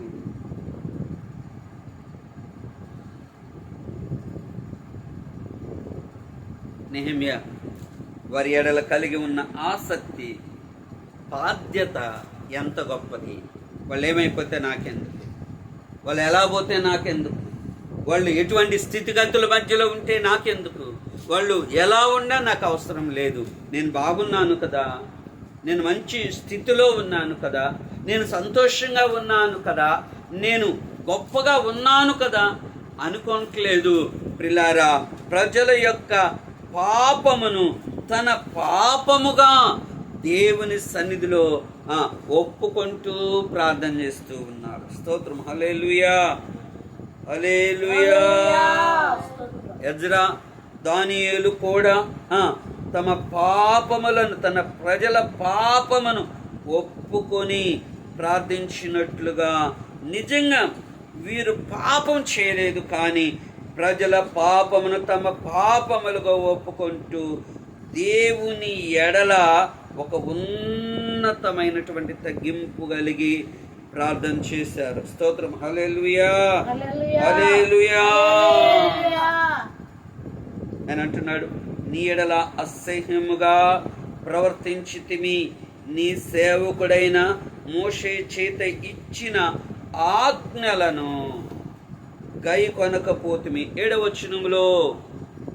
నెహెమ్యా వారి ఎడల కలిగి ఉన్న ఆసక్తి, బాధ్యత ఎంత గొప్పది. వాళ్ళు ఏమైపోతే నాకెందుకు, వాళ్ళు ఎలా పోతే నాకెందుకు, వాళ్ళు ఎటువంటి స్థితిగతుల మధ్యలో ఉంటే నాకెందుకు, వాళ్ళు ఎలా ఉన్నా నాకు అవసరం లేదు. నేను బాగున్నాను కదా, నేను మంచి స్థితిలో ఉన్నాను కదా, నేను సంతోషంగా ఉన్నాను కదా, నేను గొప్పగా ఉన్నాను కదా అనుకోవట్లేదు. ప్రియులారా, ప్రజల యొక్క పాపమును తన పాపముగా దేవుని సన్నిధిలో ఒప్పుకుంటూ ప్రార్థన చేస్తూ ఉన్నాడు. స్తోత్రం, హల్లెలూయా, హల్లెలూయా. ఎజ్రా, దానియేలు కూడా తమ పాపములను, తన ప్రజల పాపమును ఒప్పుకొని ప్రార్థించినట్లుగా, నిజంగా వీరు పాపం చేయలేదు, కానీ ప్రజల పాపమును తమ పాపములుగా ఒప్పుకుంటూ దేవుని ఎడల ఒక ఉన్నతమైనటువంటి తగ్గింపు కలిగి ప్రార్థన చేశారు. స్తోత్రం. హల్లెలూయా, హల్లెలూయా. ఆయన అంటున్నాడు, నీ ఎడల అసహ్యముగా ప్రవర్తించితిమి, నీ సేవకుడైన మోషే చేత ఇచ్చిన ఆజ్ఞలను గై కొనకపోతుమి. 7వ వచనములో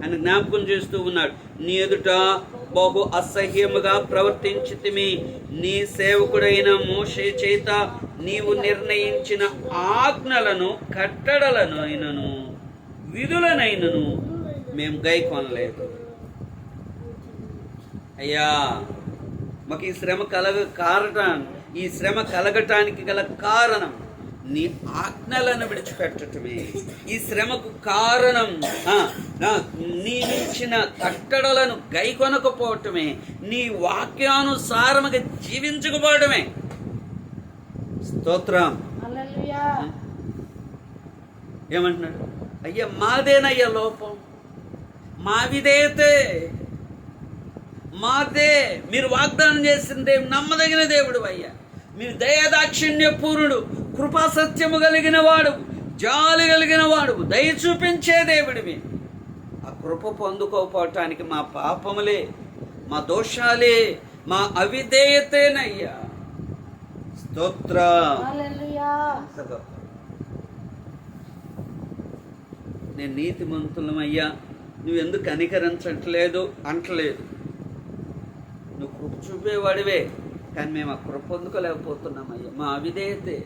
ఆయన జ్ఞాపకం చేస్తూ ఉన్నాడు, నీ ఎదుట బహు అసహ్యముగా ప్రవర్తించితిమి, నీ సేవకుడైన మోషే చేత నీవు నిర్ణయించిన ఆజ్ఞలను, కట్టడలను అయినను విధులనైనను మేము గై కొనలేదు. అయ్యా, మాకు ఈ శ్రమ కలగటానికి గల కారణం నీ ఆజ్ఞలను విడిచిపెట్టటమే. ఈ శ్రమకు కారణం నీవిచ్చిన కట్టడలను గైకొనకపోవటమే, నీ వాక్యానుసారముగా జీవించకపోవటమే. స్తోత్రం. ఏమంటున్నాడు? అయ్యా, మాదేనయ్యా లోపం, మా విధేయతే మాదే. మీరు వాగ్దానం చేసిందే నమ్మదగిన దేవుడు అయ్యా, మీరు దయాదాక్షిణ్య పూర్ణుడు, కృపా సత్యము కలిగిన వాడు, జాలి కలిగిన వాడు, దయ చూపించే దేవుడివి. ఆ కృప పొందుకోపోవటానికి మా పాపములే, మా దోషాలే, మా అవిధేయతేనయ్యా. స్తోత్ర. నేను నీతిమంతులమయ్యా, నువ్వెందుకు కనికరించట్లేదు అంటలేదు. నువ్వు కృప చూపేవాడివే, కానీ మేము ఆ కృప పొందుకోలేకపోతున్నామయ్యా, మా అవిధేయతే.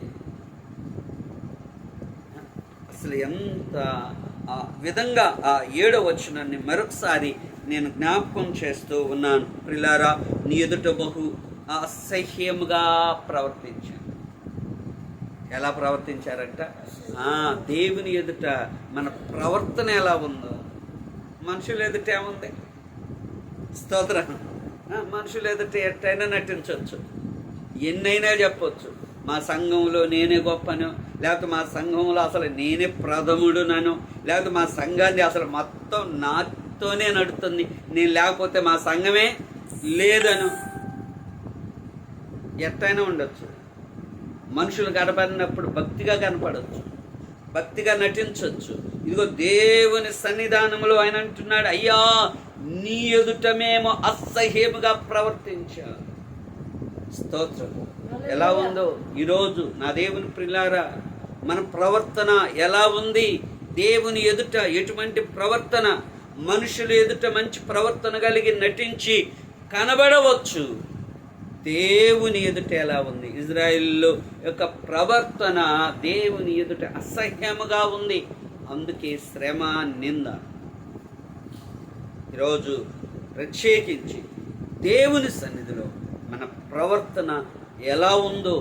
అసలు ఎంత విధంగా ఆ 7వ వచనాన్ని మరొకసారి నేను జ్ఞాపకం చేస్తూ ఉన్నాను. ప్రిలారా, నీ ఎదుట బహు అసహ్యముగా ప్రవర్తించాను. ఎలా ప్రవర్తించారంట? దేవుని ఎదుట మన ప్రవర్తన ఎలా ఉందో. మనుషుల ఎదుట ఏముంది? స్తోత్రం. మనుషుల ఎదుట ఎట్టయినా నటించవచ్చు, ఎన్నైనా చెప్పొచ్చు. మా సంఘంలో నేనే గొప్పను, లేకపోతే మా సంఘంలో అసలు నేనే ప్రథముడునను, లేకపోతే మా సంఘాన్ని అసలు మొత్తం నాతోనే నడుస్తుంది, నేను లేకపోతే మా సంఘమే లేదను. ఎట్టయినా ఉండొచ్చు. మనుషులు కనపడినప్పుడు భక్తిగా కనపడవచ్చు, భక్తిగా నటించవచ్చు. ఇదిగో దేవుని సన్నిధానంలో ఆయన అంటున్నాడు, అయ్యా, నీ ఎదుట మేము అసహ్యముగా ప్రవర్తించాం. స్తోత్రం. ఎలా ఉందో ఈరోజు నా దేవుని ప్రియులారా, మన ప్రవర్తన ఎలా ఉంది? దేవుని ఎదుట ఎటువంటి ప్రవర్తన? మనుషుల ఎదుట మంచి ప్రవర్తన కలిగి నటించి కనబడవచ్చు, దేవుని ఎదుట ఎలా ఉంది? ఇజ్రాయేలు యొక్క ప్రవర్తన దేవుని ఎదుట అసహ్యముగా ఉంది. అందుకే శ్రమ, నింద. ఈరోజు ప్రత్యేకించి దేవుని సన్నిధిలో మన ప్రవర్తన ఎలా ఉందో,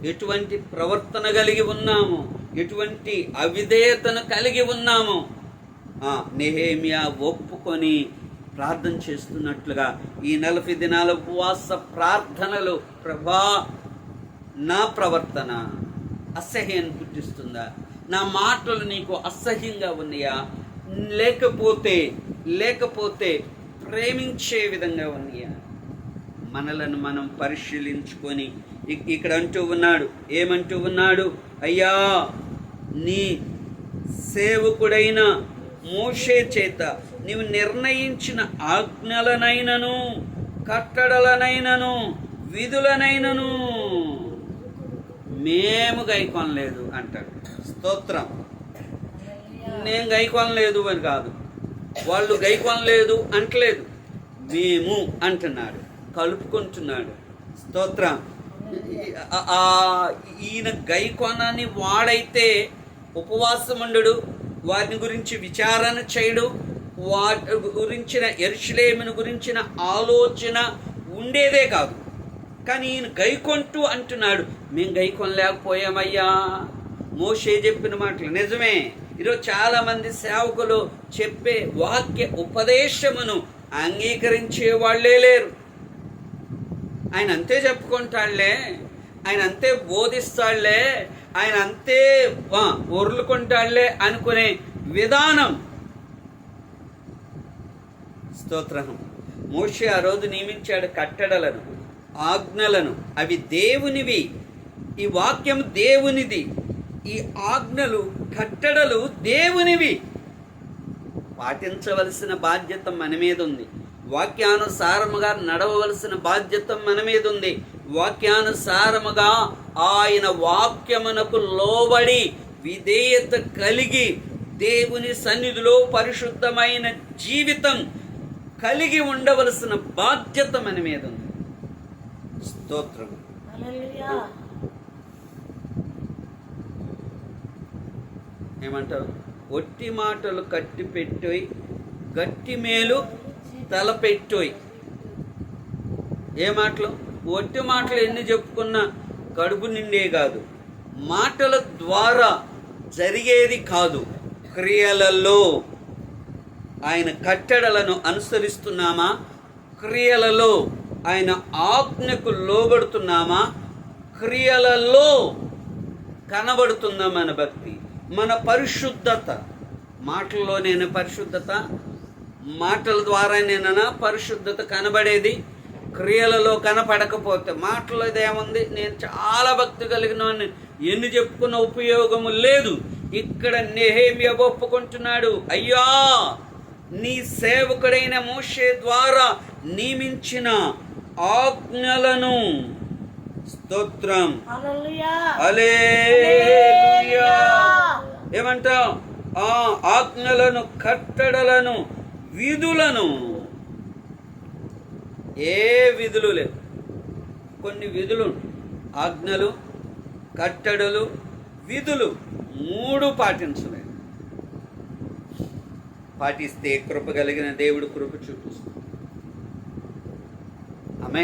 ఎటువంటి ప్రవర్తన కలిగి ఉన్నామో, ఎటువంటి అవిధేయతను కలిగి ఉన్నామో నెహెమ్యా ఒప్పుకొని ప్రార్థన చేస్తున్నట్లుగా ఈ 40 దినాల ఉపవాస ప్రార్థనలు, ప్రభా, నా ప్రవర్తన అసహ్యాన్ని పుట్టిస్తుందా? నా మాటలు నీకు అసహ్యంగా ఉన్నాయా? లేకపోతే ప్రేమించే విధంగా ఉన్నాయా? మనలను మనం పరిశీలించుకొని ఇక్కడ అంటూ ఉన్నాడు, ఏమంటూ ఉన్నాడు? అయ్యా, నీ సేవకుడైన మోషే చేత నీవు నిర్ణయించిన ఆజ్ఞలనైనను, కట్టడలనైనను, విధులనైనను మేము గైకొనలేదు అంటాడు. స్తోత్రం. నేను గైకొనలేదు అని కాదు, వాళ్ళు గైకొనలేదు అంటలేదు, మేము అంటున్నాడు, కలుపుకుంటున్నాడు. స్తోత్రం. ఈయన గైకొనని వాడైతే ఉపవాసముండు, వారిని గురించి విచారణ చేయడు, వాటి గురించిన యెరూషలేమును గురించిన ఆలోచన ఉండేదే కాదు. కానీ ఈయన గైకొంటూ అంటున్నాడు, మేము గైకొనలేకపోయామయ్యా. మోషే చెప్పిన మాటలు నిజమే. ఈరోజు చాలామంది సేవకులు చెప్పే వాక్య ఉపదేశమును అంగీకరించే వాళ్ళే లేరు. ఆయన అంతే చెప్పుకుంటాడులే, ఆయన అంతే బోధిస్తాడులే, ఆయన అంతే ఒర్లుకుంటాడులే అనుకునే విధానం స్తోత్రం. మోషే ఆ రోజు నియమించాడు కట్టడలను, ఆజ్ఞలను. అవి దేవునివి. ఈ వాక్యం దేవునిది. ఈ ఆజ్ఞలు, కట్టడలు దేవునివి. పాటించవలసిన బాధ్యత మన మీద ఉంది. వాక్యానుసారముగా నడవవలసిన బాధ్యత మన మీద ఉంది. వాక్యానుసారముగా ఆయన వాక్యమునకు లోబడి విధేయత కలిగి దేవుని సన్నిధిలో పరిశుద్ధమైన జీవితం కలిగి ఉండవలసిన బాధ్యత మన మీద ఉంది. స్తోత్రం. హల్లెలూయా. ఏమంటారు? ఒట్టి మాటలు కట్టి పెట్టోయ్, గట్టి మేలు తలపెట్టోయ్. ఏ మాటలు? ఒట్టి మాటలు ఎన్ని చెప్పుకున్నా కడుపు నిండే కాదు. మాటల ద్వారా జరిగేది కాదు. క్రియలలో ఆయన కట్టడలను అనుసరిస్తున్నామా? క్రియలలో ఆయన ఆజ్ఞకు లోబడుతున్నామా? క్రియలలో కనబడుతుందా మన భక్తి, మన పరిశుద్ధత? మాటల్లోనేనా పరిశుద్ధత? మాటల ద్వారా నేనన్నా పరిశుద్ధత కనబడేది? క్రియలలో కనపడకపోతే మాటలో ఇదేముంది, నేను చాలా భక్తి కలిగిన వాడిని, ఎన్ని చెప్పుకున్న ఉపయోగము లేదు. ఇక్కడ నెహెమ్యా ఒప్పుకుంటున్నాడు, అయ్యా నీ సేవకుడైన మోషే ద్వారా నియమించిన ఆజ్ఞలను, స్తోత్రం, హల్లెలూయా, హల్లెలూయా, ఏమంటావు? ఆ ఆజ్ఞలను, కట్టడలను, విధులను, ఏ విధులు లేవు. కొన్ని విధులు, ఆజ్ఞలు, కట్టడలు, విధులు 3 పాటించలేదు. పాటిస్తే కృప కలిగిన దేవుడు కృప చూపిస్తుంది. ఆమె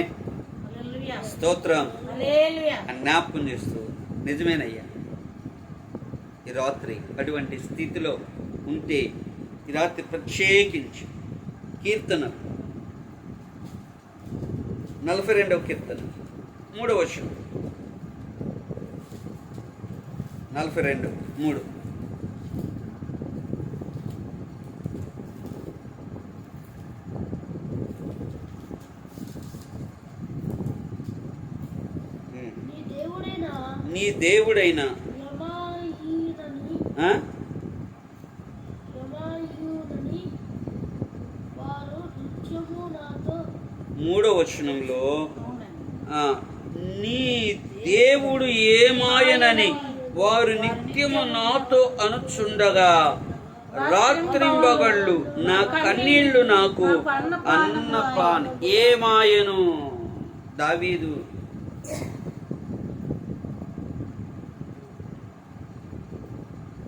హల్లెలూయా, స్తోత్రం. హల్లెలూయా. జ్ఞాపకం చేస్తూ, నిజమేనయ్యా, ఈ రాత్రి అటువంటి స్థితిలో ఉంటే ఈ రాత్రి ప్రత్యేకించి కీర్తన 42వ కీర్తన 3వ వచనం, 42:3. నీ దేవుడైన మూడో వచనంలో నీ దేవుడు ఏమాయనని వారు నిత్యము నాతో అనుచుండగా రాత్రింబగళ్ళు నా కన్నీళ్లు నాకు అన్నపాన్. ఏమాయను? దావీదు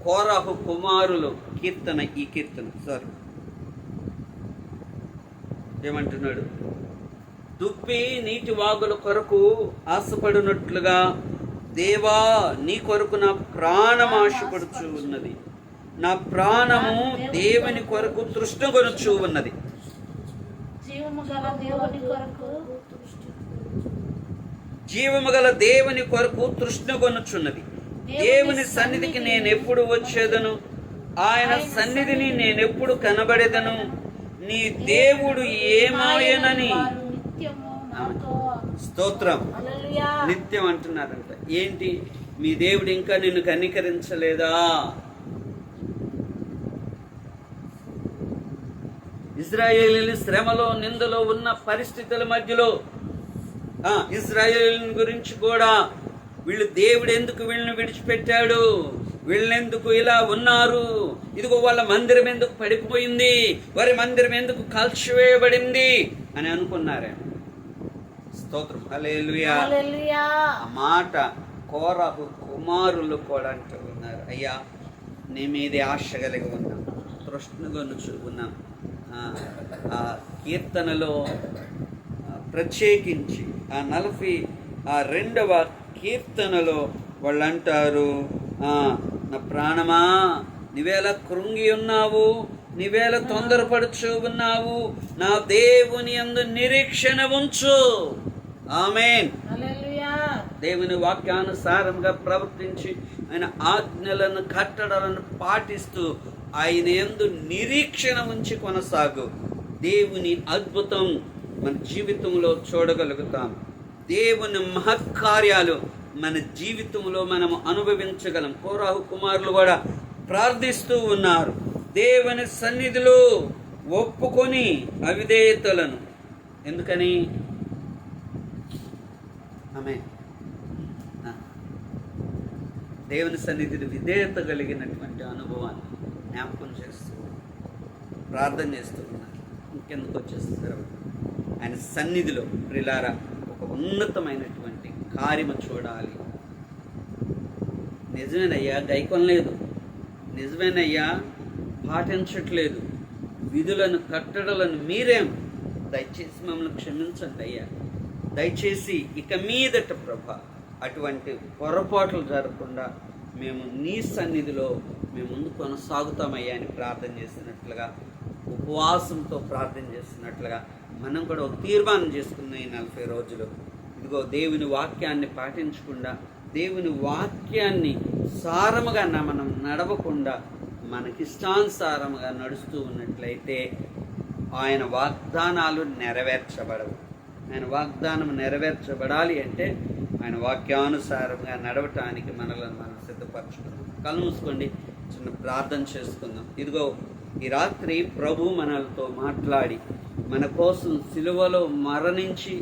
కోరహు కుమారులు కీర్తన, ఈ కీర్తన సారీ ఏమంటున్నాడు? దుప్పి నీటి వాగుల కొరకు ఆశపడినట్లుగా దేవా నీ కొరకు నా ప్రాణం ఆశపడుచు ఉన్నది. నా ప్రాణము దేవుని కొరకు తృష్ణగొనుచు ఉన్నది. జీవము గల దేవుని కొరకు తృష్ణగొనుచున్నది. దేవుని సన్నిధికి నేను ఎప్పుడు వచ్చేదను? ఆయన సన్నిధిని నేనెప్పుడు కనబడేదను? నీ దేవుడు ఏమాయనని. స్తోత్రం. నిత్యం అంటున్నారంట. ఏంటి? మీ దేవుడు ఇంకా నిన్ను కనికరించలేదా? ఇశ్రాయేలీయులు శ్రమలో, నిందలో ఉన్న పరిస్థితుల మధ్యలో ఇశ్రాయేలీయుల గురించి కూడా వీళ్ళు దేవుడు ఎందుకు వీళ్ళని విడిచిపెట్టాడు, వీళ్ళెందుకు ఇలా ఉన్నారు, ఇదిగో వాళ్ళ మందిరం ఎందుకు పడిపోయింది, వారి మందిరం ఎందుకు కాల్చివేయబడింది అని అనుకున్నారే. స్తోత్రం. హల్లెలూయా. ఆ మాట కోరహు కుమారులు కూడా అంటూ ఉన్నారు, అయ్యా నీ మీదే ఆశ కలిగి ఉన్నాం, తృష్ణగొనుచు ఉన్నాం. ఆ కీర్తనలో ప్రత్యేకించి ఆ 42వ కీర్తనలో వాళ్ళు అంటారు, నా ప్రాణమా నీవేళ కృంగి ఉన్నావు, నీవేళ తొందరపడుచు ఉన్నావు, నా దేవుని యందు నిరీక్షణ ఉంచు. ఆమేన్. దేవుని వాక్యానుసారంగా ప్రవర్తించి ఆయన ఆజ్ఞలను, కట్టడలను పాటిస్తూ ఆయన యందు నిరీక్షణ ఉంచి కొనసాగు. దేవుని అద్భుతం మన జీవితంలో చూడగలుగుతాం. దేవుని మహత్కార్యాలు మన జీవితంలో మనము అనుభవించగలం. కోరాహు కుమారులు కూడా ప్రార్థిస్తూ ఉన్నారు, దేవుని సన్నిధిలో ఒప్పుకొని అవిధేయతలను. ఎందుకని? ఆమె దేవుని సన్నిధిని విధేయత కలిగినటువంటి అనుభవాన్ని జ్ఞాపకం చేస్తూ ప్రార్థన చేస్తూ ఉన్నారు. ఇంకెందుకు వచ్చేస్తారు ఆయన సన్నిధిలో ప్రిలారా ఒక ఉన్నతమైనటువంటి కార్యము చూడాలి. నిజమేనయ్యా గైకొనలేదు, నిజమేనయ్యా పాటించట్లేదు, విధులను కట్టడలను మీరేం, దయచేసి మమ్మల్ని క్షమించండి అయ్యా, దయచేసి ఇక మీదట ప్రభా అటువంటి పొరపాట్లు జరగకుండా మేము నీ సన్నిధిలో మేము ముందు కొనసాగుతామయ్యా అని ప్రార్థన చేసినట్లుగా, ఉపవాసంతో ప్రార్థన చేస్తున్నట్లుగా మనం కూడా ఒక తీర్మానం చేసుకున్నాం ఈ 40 రోజులు. ఇదిగో దేవుని వాక్యాన్ని పాటించకుండా, దేవుని వాక్యాన్ని సారముగా మనం నడవకుండా మనకిష్టానుసారముగా నడుస్తూ ఉన్నట్లయితే ఆయన వాగ్దానాలు నెరవేర్చబడవు. ఆయన వాగ్దానం నెరవేర్చబడాలి అంటే ఆయన వాక్యానుసారంగా నడవటానికి మనలను మనం సిద్ధపరచుకుందాం. కళ్ళు మూసుకోండి, చిన్న ప్రార్థన చేసుకుందాం. ఇదిగో ఈ రాత్రి ప్రభు మనలతో మాట్లాడి మన కోసం సిలువలో మరణించి,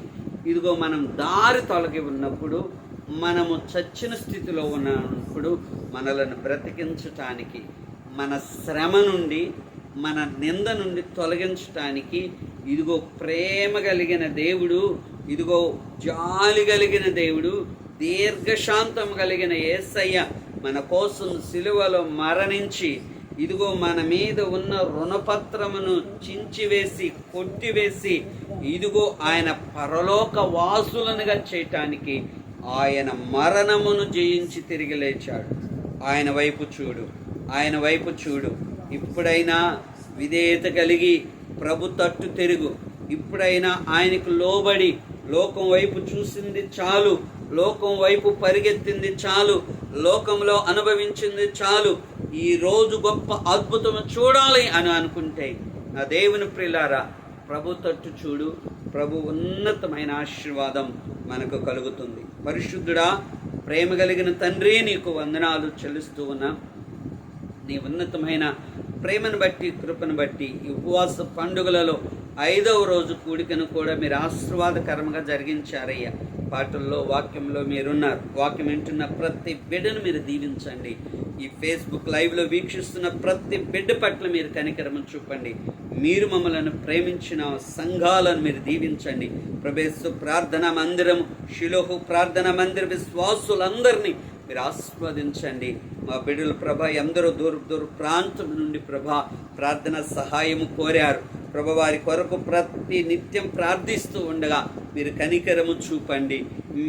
ఇదిగో మనం దారి తొలగి ఉన్నప్పుడు, మనము చచ్చిన స్థితిలో ఉన్నప్పుడు మనలను బ్రతికించటానికి, మన శ్రమ నుండి, మన నింద నుండి తొలగించటానికి ఇదిగో ప్రేమ కలిగిన దేవుడు, ఇదిగో జాలి కలిగిన దేవుడు, దీర్ఘశాంతం కలిగిన యేసయ్య మన కోసం సిలువలో మరణించి, ఇదిగో మన మీద ఉన్న రుణపత్రమును చించివేసి కొట్టివేసి, ఇదిగో ఆయన పరలోక వాసులనుగా చేయటానికి ఆయన మరణమును జయించి తిరిగి లేచాడు. ఆయన వైపు చూడు, ఆయన వైపు చూడు. ఇప్పుడైనా విధేయత కలిగి ప్రభు తట్టు తిరుగు. ఇప్పుడైనా ఆయనకు లోబడి లోకం వైపు చూసింది చాలు, లోకం వైపు పరిగెత్తింది చాలు, లోకంలో అనుభవించింది చాలు. ఈ రోజు గొప్ప అద్భుతం చూడాలి అని అనుకుంటే నా దేవుని ప్రియులారా ప్రభు తట్టు చూడు. ప్రభు ఉన్నతమైన ఆశీర్వాదం మనకు కలుగుతుంది. పరిశుద్ధుడా, ప్రేమ కలిగిన తండ్రి, నీకు వందనాలు చెల్లిస్తూ ఉన్నా. నీ ఉన్నతమైన ప్రేమను బట్టి, కృపను బట్టి ఈ ఉపవాస పండుగలలో 5వ రోజు కూడికను కూడా మీరు ఆశీర్వాదకరంగా జరిగించారయ్యా. పాటల్లో, వాక్యంలో మీరున్నారు. వాక్యం వింటున్న ప్రతి బిడ్డను మీరు దీవించండి. ఈ ఫేస్బుక్ లైవ్లో వీక్షిస్తున్న ప్రతి బిడ్డ పట్ల మీరు కనికరము చూపండి. మీరు మమ్మల్ని ప్రేమించిన సంఘాలను మీరు దీవించండి. ప్రభేసు ప్రార్థనా మందిరం, షిలోహు ప్రార్థనా మందిర విశ్వాసులందరినీ మీరు ఆస్వాదించండి. మా బిడ్డలు ప్రభా ఎందరో దూర ప్రాంతం నుండి ప్రభా ప్రార్థన సహాయము కోరారు. ప్రభ వారి కొరకు ప్రతి నిత్యం ప్రార్థిస్తూ ఉండగా మీరు కనికరము చూపండి,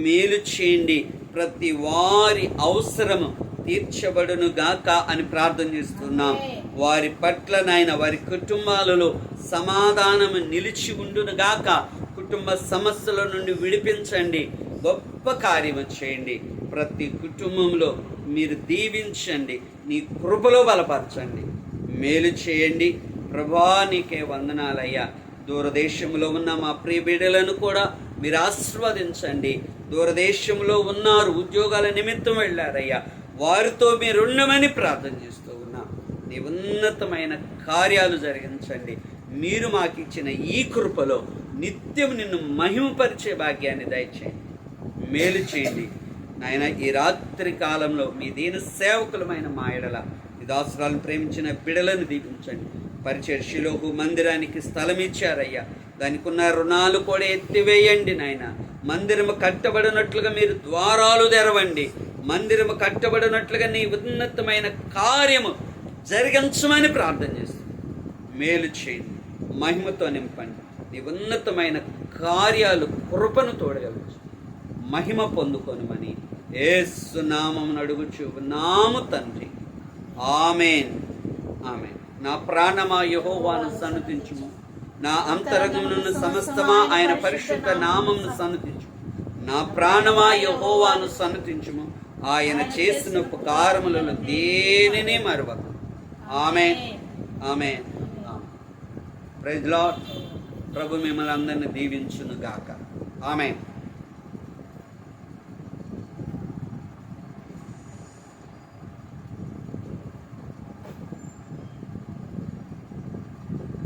మేలు చేయండి. ప్రతి వారి అవసరము తీర్చబడును గాక అని ప్రార్థన చేస్తున్నాం. వారి పట్ల నాయన, వారి కుటుంబాలలో సమాధానము నిలిచి ఉండును గాక. కుటుంబ సమస్యల నుండి విడిపించండి, గొప్ప కార్యము చేయండి. ప్రతి కుటుంబంలో మీరు దీవించండి, నీ కృపలో బలపరచండి, మేలు చేయండి. ప్రభా నీకే వందనాలయ్యా. దూరదేశంలో ఉన్న మా ప్రియ బిడ్డలను కూడా మీరు ఆశీర్వదించండి. దూరదేశంలో ఉన్నారు, ఉద్యోగాల నిమిత్తం వెళ్ళారయ్యా, వారితో మీరుండమని ప్రార్థన చేస్తూ ఉన్నాం. నీ ఉన్నతమైన కార్యాలు జరిగించండి. మీరు మాకు ఇచ్చిన ఈ కృపలో నిత్యం నిన్ను మహిమపరిచే భాగ్యాన్ని దయచేయండి, మేలు చేయండి నాయన. ఈ రాత్రి కాలంలో మీ దీన సేవకులమైన మా ఎడల ఈ దాసురాలను ప్రేమించిన బిడలను దీవించండి. పరిచయ షిలోహు మందిరానికి స్థలం ఇచ్చారయ్యా, దానికి ఉన్న రుణాలు కూడా ఎత్తివేయండి నాయన. మందిరము కట్టబడినట్లుగా మీరు ద్వారాలు తెరవండి. మందిరము కట్టబడినట్లుగా నీ ఉన్నతమైన కార్యము జరిగించమని ప్రార్థన చేస్తుంది. మేలు చేయండి, మహిమతో నింపండి. నీ ఉన్నతమైన కార్యాలు కృపను తోడగలచ్చు, మహిమ పొందుకొనుమని యేసు నామమున అడుగుచు నాము తండ్రి, ఆమేన్, ఆమేన్. నా ప్రాణమా యెహోవాను సన్నుతించుము, నా అంతరంగమునున్న సమస్తమా ఆయన పరిశుద్ధ నామమును సన్నుతించుము. నా ప్రాణమా యెహోవాను సన్నుతించుము, ఆయన చేసిన ఉపకారములలో దేనిని మరువకు. ఆమేన్, ఆమేన్. Praise lord. ప్రభు మిమ్మల్ని అందరిని దీవించును గాక. ఆమేన్.